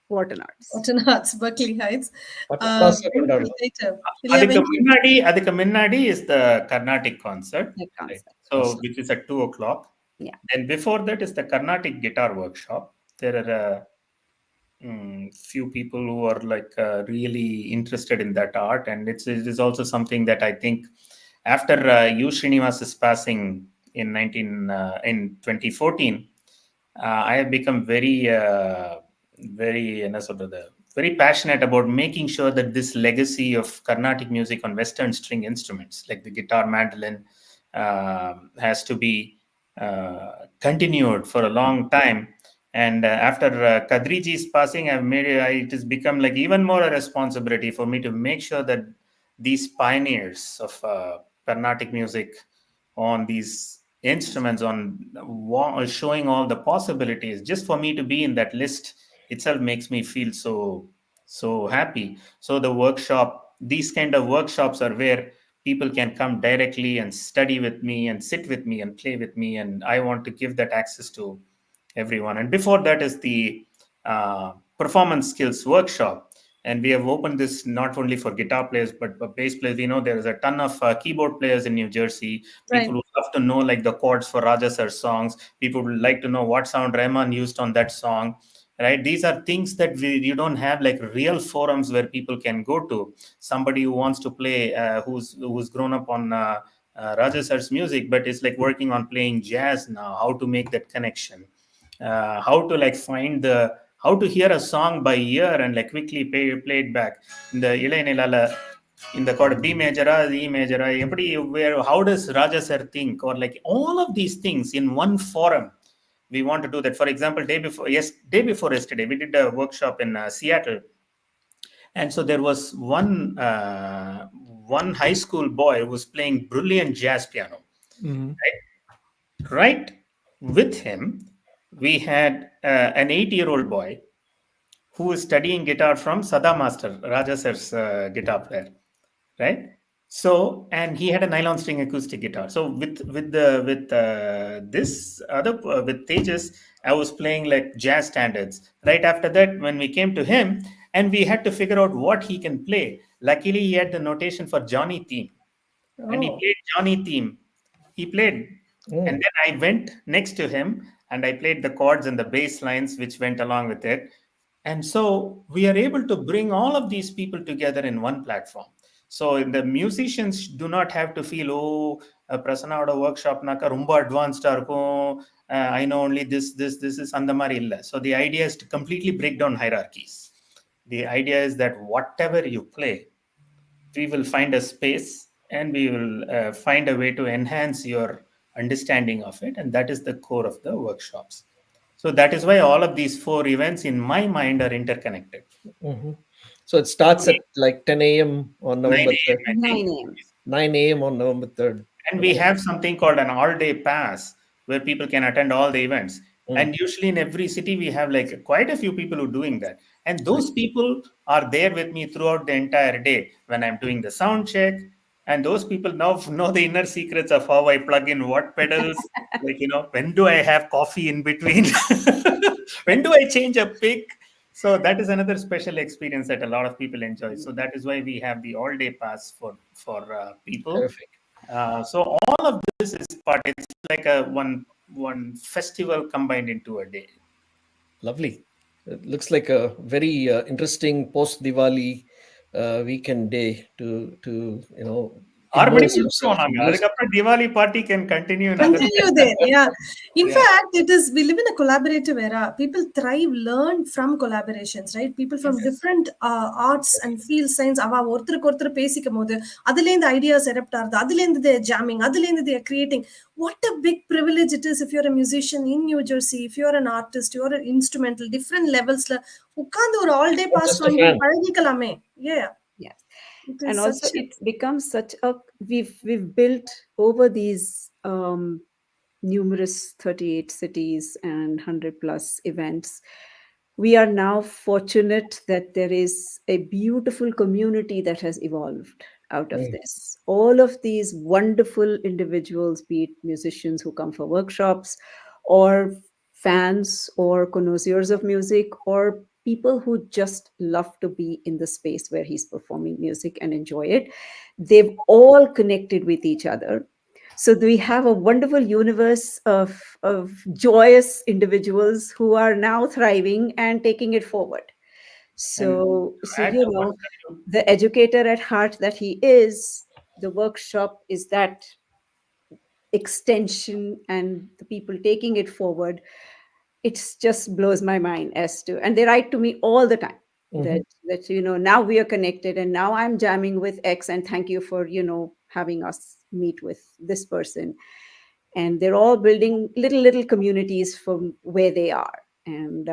Wharton Arts. Waternath, Berkeley Heights. Patakas Beautiful கொண்டாடலாம். theatre. Ilya Venki. அதுக்கு முன்னாடி is the Carnatic concert, The concert. so which is at 2 o'clock. Yeah. Then before that is the Carnatic guitar workshop. There are few people who are like really interested in that art, and it is also something that I think after U Srinivas's passing in 2014, I have become very passionate about making sure that this legacy of Carnatic music on Western string instruments like the guitar, mandolin, has to be continued for a long time. And after Kadriji's passing, it has become like even more a responsibility for me to make sure that these pioneers of Carnatic music on these instruments, on showing all the possibilities, just for me to be in that list itself makes me feel so happy. So the workshop, these kind of workshops are where people can come directly and study with me and sit with me and play with me, and I want to give that access to everyone. And before that is the performance skills workshop, and we have opened this not only for guitar players but bass players. We know there is a ton of keyboard players in New Jersey, people who love to know like the chords for Raja sir's songs, people who like to know what sound Rahman used on that song, right? These are things that you don't have like real forums where people can go to. Somebody who wants to play who's grown up on Raja sir's music but is like working on playing jazz now, how to make that connection, how to like find how to hear a song by ear and like quickly play it back in the Ilanilala in the chord B major, E major, where how does Raja sir think, or like all of these things in one forum. We want to do that. For example, day before yesterday, we did a workshop in Seattle, and so there was one high school boy who was playing brilliant jazz piano. Right with him, we had an 8-year-old boy who is studying guitar from Sada Master, Raja sir's guitar player, right? So, and he had a nylon string acoustic guitar. So with this other with Tejas, I was playing like jazz standards. Right after that, when we came to him, and we had to figure out what he can play. Luckily, he had the notation for Johnny theme, and he played Johnny theme. He played, and then I went next to him and I played the chords and the bass lines which went along with it. And so we are able to bring all of these people together in one platform. So the musicians do not have to feel, Prasanna oda workshop naka rumba advanced I know only this is andamari illa. So the idea is to completely break down hierarchies. The idea is that whatever you play, we will find a space and we will find a way to enhance your understanding of it, and that is the core of the workshops. So that is why all of these 4 events in my mind are interconnected. So it starts at like 10 a.m. on November 3rd. 9 a.m. 9 a.m. on November 3rd. And we have something called an all-day pass where people can attend all the events. And usually in every city, we have like quite a few people who are doing that. And those people are there with me throughout the entire day when I'm doing the sound check. And those people now know the inner secrets of how I plug in what pedals. Like, when do I have coffee in between? When do I change a pick? So that is another special experience that a lot of people enjoy. So that is why we have the all-day pass for people. Perfect. So all of this is part. It's like a one festival combined into a day. Lovely. It looks like a very interesting post-Diwali weekend day to Diwali party can continue. Continue there, yeah. In fact, we live in a collaborative era. People thrive, learn from collaborations, right? People from different arts and field science. ஒருத்தருக்கு பேசிக்கும் போது அதுல இந்த ideas erupt ஆகுது, அதுல இருந்து they are jamming, அதுல இருந்து they are creating. What a big privilege it is if you're a musician in New Jersey, if you're an artist, you're an instrumental, different levelsல உட்கார்ந்து ஒரு all day pass பண்ணி பழகிக்கலாமே. Yeah. Yes. And also it becomes such a, we've built over these numerous 38 cities and 100 plus events. We are now fortunate that there is a beautiful community that has evolved out of this. All of these wonderful individuals, be it musicians who come for workshops, or fans or connoisseurs of music, or people who just love to be in the space where he's performing music and enjoy it, they've all connected with each other. So we have a wonderful universe of joyous individuals who are now thriving and taking it forward. So, Add you to what know, the educator at heart that he is, the workshop is that extension, and the people taking it forward. It's just blows my mind as to, and they write to me all the time that now we are connected, and now I'm jamming with X, and thank you for having us meet with this person. And they're all building little communities from where they are. And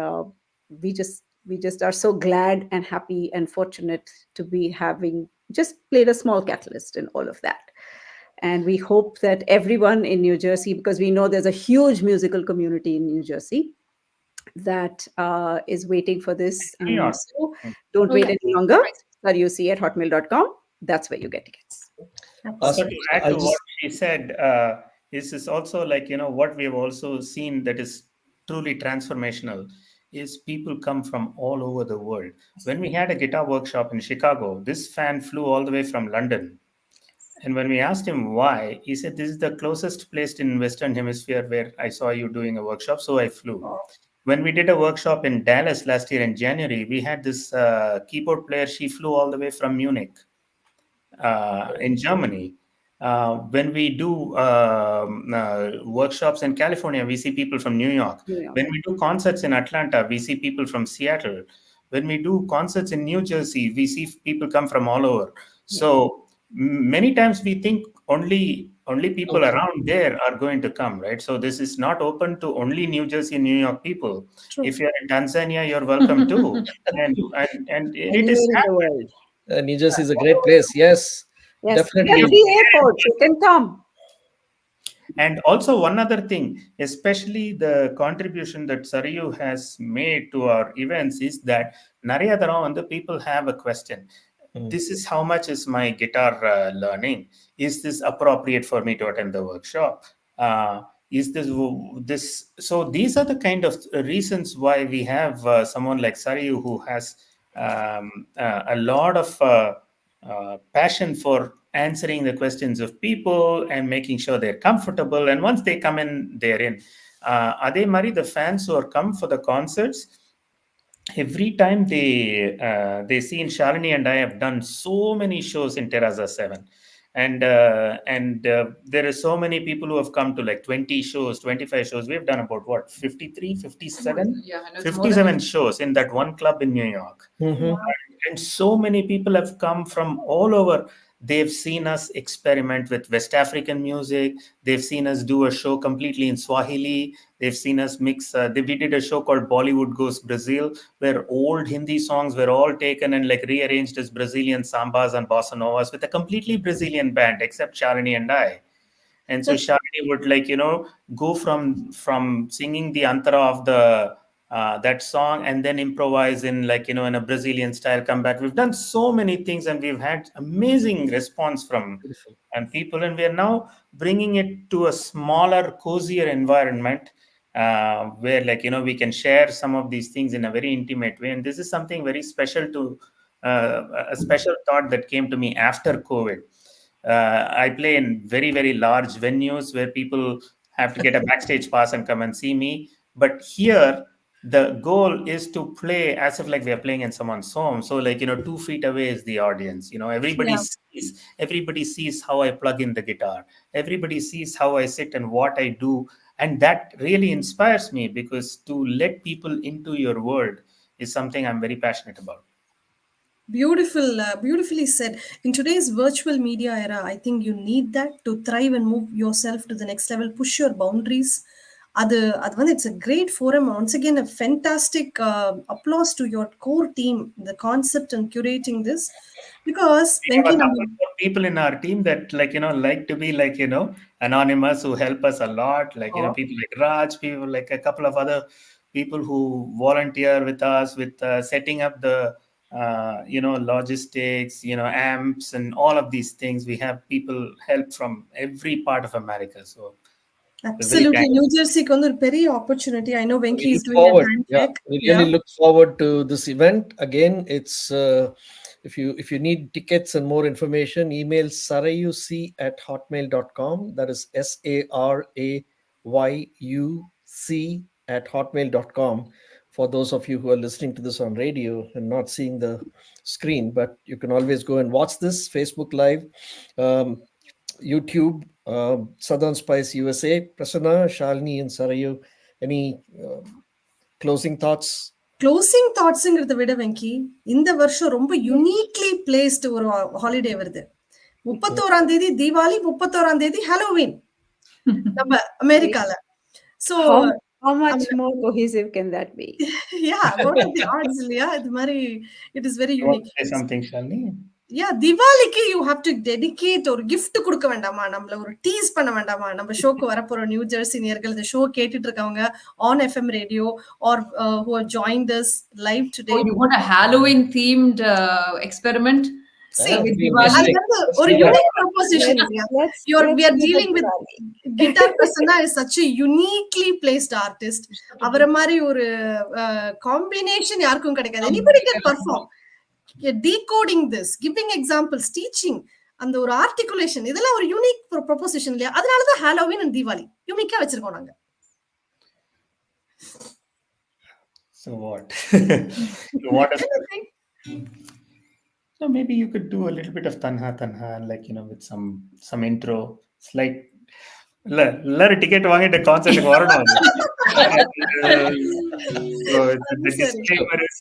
we just are so glad and happy and fortunate to be having just played a small catalyst in all of that. And we hope that everyone in New Jersey, because we know there's a huge musical community in New Jersey that is waiting for this. New And York. so don't wait yeah. any longer. SaryuC@hotmail.com. That's where you get tickets. So to add I'll to what just she said, this is also like, what we have also seen that is truly transformational is people come from all over the world. When we had a guitar workshop in Chicago, this fan flew all the way from London. And when we asked him why, he said, this is the closest place in Western Hemisphere where I saw you doing a workshop, so I flew. When we did a workshop in Dallas last year in January, we had this keyboard player. She flew all the way from Munich in Germany. When we do workshops in California, we see people from New York. Yeah. When we do concerts in Atlanta, we see people from Seattle. When we do concerts in New Jersey, we see people come from all over. So many times we think only people around there are going to come, right? So this is not open to only New Jersey and New York people. True. If you're in Tanzania, you're welcome too. And it Anywhere is in the world. New Jersey is a great place. Yes, Yes, definitely. we have 3 airports. You can come. And also one other thing, especially the contribution that Sarayu has made to our events is that Nariya Tharam and the people have a question. This is how much is my guitar learning? Is this appropriate for me to attend the workshop? Is this? So these are the kind of reasons why we have someone like Sarayu who has a lot of passion for answering the questions of people and making sure they're comfortable. And once they come in, they're in. Ade Mari, the fans who are come for the concerts, every time they see in Shalini and I have done so many shows in Terraza 7. And there are so many people who have come to like 20 shows, 25 shows. We've done about what, 53, 57? Yeah, I know it's more 57 shows in that one club in New York. And so many people have come from all over. They've seen us experiment with West African music. They've seen us do a show completely in Swahili. They've seen us mix. We did a show called Bollywood Goes Brazil, where old Hindi songs were all taken and like rearranged as Brazilian sambas and bossa novas with a completely Brazilian band, except Shalini and I. And so Shalini would go from singing the antara of the that song and then improvise in in a Brazilian style, come back. We've done so many things and we've had amazing response from and people, and we are now bringing it to a smaller, cozier environment where we can share some of these things in a very intimate way. And this is something very special to a special thought that came to me after COVID. I play in very, very large venues where people have to get a backstage pass and come and see me. But here, the goal is to play as if like we are playing in someone's home. So 2 feet away is the audience. Everybody sees how I plug in the guitar. Everybody sees how I sit and what I do. And that really inspires me, because to let people into your world is something I'm very passionate about. Beautifully said. In today's virtual media era, I think you need that to thrive and move yourself to the next level, push your boundaries. அது வந்து it's a great forum. Once again, a fantastic applause to your core team, the concept and curating this. Because We have Venki, a couple of people in our team that like to be anonymous, who help us a lot. People like Raj, people like a couple of other people who volunteer with us with setting up the logistics, amps and all of these things. We have people help from every part of America. So we're very absolutely. thankful. New Jersey-க்கு வந்து ஒரு பெரிய opportunity. I know Venki We is look doing a forward. hand Yeah, check. we Yeah. really look forward to this event. Again, it's if you need tickets and more information, email sarayuc@hotmail.com. That is sarayuc@hotmail.com. For those of you who are listening to this on radio and not seeing the screen, but you can always go and watch this Facebook Live, YouTube, Southern Spice USA. Prasanna, Shalini, and Sarayu, any closing thoughts? Closing தாட்ஸ்ங்கிறத விட வெங்கி, இந்த வருஷம் ரொம்ப uniquely placed ஒரு holiday வருது. 31ஆம் தேதி தீபாவளி, 31ஆம் தேதி ஹாலோவீன் நம்ம அமெரிக்கால. So How much more cohesive can that be? yeah, what are the odds இல்லையா? இது மாதிரி it is very You want unique. to say something, Shalini? Yeah, தீபாவளிக்கு you have to dedicate ஒரு gift கொடுக்க வேண்டாமா? நம்மள ஒரு டீஸ் பண்ண வேண்டாமா? நம்ம ஷோக்கு வரப்போற நியூ ஜெர்சி நேயர்கள், இந்த ஷோ கேட்டுட்டு இருக்கவங்க on FM radio or who have joined us live today. Oh, you want a Halloween themed experiment? See, with That'd be Diwali? interesting. அது வந்து Let's ஒரு do that. unique proposition. Let's We are do dealing that, with Diwali. Guitar Prasanna is such a uniquely placed artist. அவர மாதிரி ஒரு combination யாருக்கும் கிடைக்காது. Anybody can perform. Decoding this, giving examples, teaching, அந்த ஒரு articulation, இதெல்லாம் ஒரு unique proposition இல்லையா? அதனாலதான் ஹாலோவீன் and தீபாவளி யூனிக்கா வச்சிருக்கோம் நாங்க. So what? You want us to... So maybe you could do a little bit of tanha with some intro. It's like எல்லாரும் ticket வாங்கிட்டு கான்சர்ட்டுக்கு வரணும். So the disclaimer is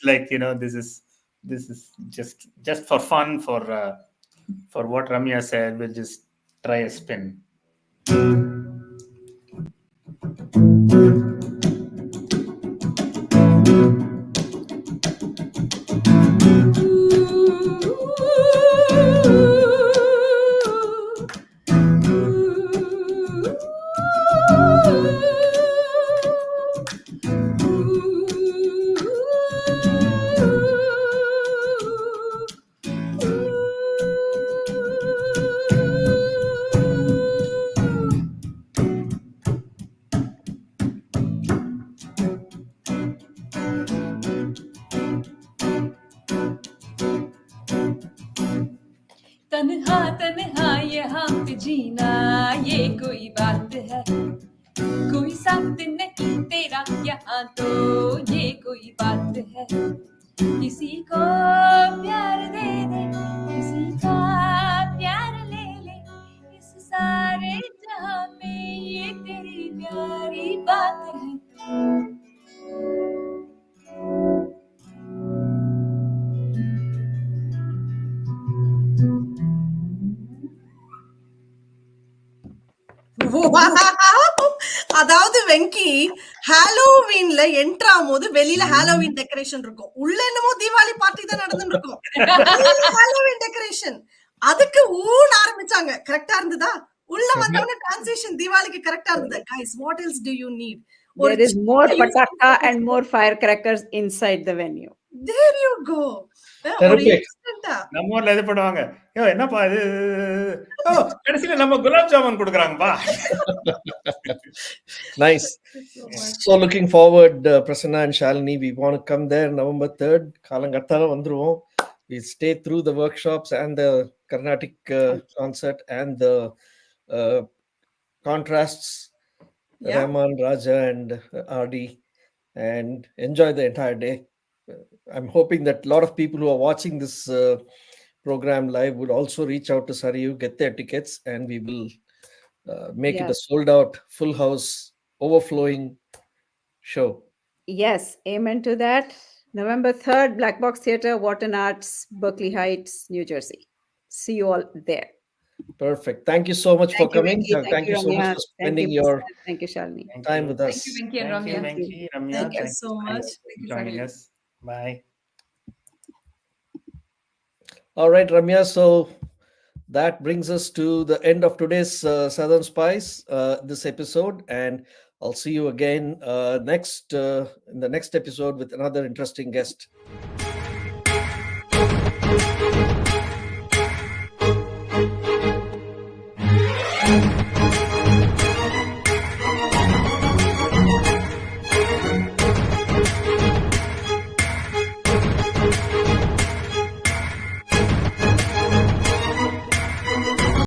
this is just for fun, for what Ramya said. We'll just try a spin. तन्हा तन्हा यहाँ पे जीना ये कोई बात है, कोई साथ नहीं तेरा यहाँ तो ये कोई बात है। किसी को प्यार दे दे, किसी का प्यार ले ले, इस सारे जहाँ में ये तेरी प्यारी बात है। அதாவது வெங்கி ஹாலோவீன்ல என்ட்ரு ஆகும்போது வெளியில ஹாலோவீன் டெக்கரேஷன் இருக்கும், உள்ள என்னமோ தீபாவளி பார்ட்டி தான் நடந்துட்டு இருக்கும். ஹாலோவீன் டெக்கரேஷன் அதுக்கு ஊன் ஆரம்பிச்சாங்க. கரெக்டா இருந்ததா? உள்ள வந்தவன டிரான்சிஷன் தீபாவளிக்கு கரெக்டா இருந்தது. Guys, what else do you need? There is more pataka and more firecrackers inside the venue. There you go. Terrific. நம்ம ஊர்ல எது பண்ணுவாங்க, என்னப்பா இது, கடைசியில நம்ம gulab jamun கொடுக்குறாங்கப்பா. Nice. So looking forward, Prasanna and Shalini. We want to come there November 3rd. காலங்கத்தால வந்துருவோம். We stay through the workshops and the Carnatic concert and the contrasts, Yeah. Rahman, Raja and RD, and enjoy the entire day. I'm hoping that a lot of people who are watching this program live would also reach out to Sarayu, get their tickets, and we will make it a sold out, full house, overflowing show. Yes, amen to that. November 3rd, Black Box Theatre, Wharton Arts, Berkeley Heights, New Jersey. See you all there. Perfect. Thank you so much for coming. Thank you so Ramya. much for spending Thank you, Shalini. time with us. Thank you, Venki and Ramya. Ramya. Thank you so much. Thank you for joining us. Bye. All right, Ramya. So that brings us to the end of today's Southern Spice, this episode, and I'll see you again next in the next episode with another interesting guest.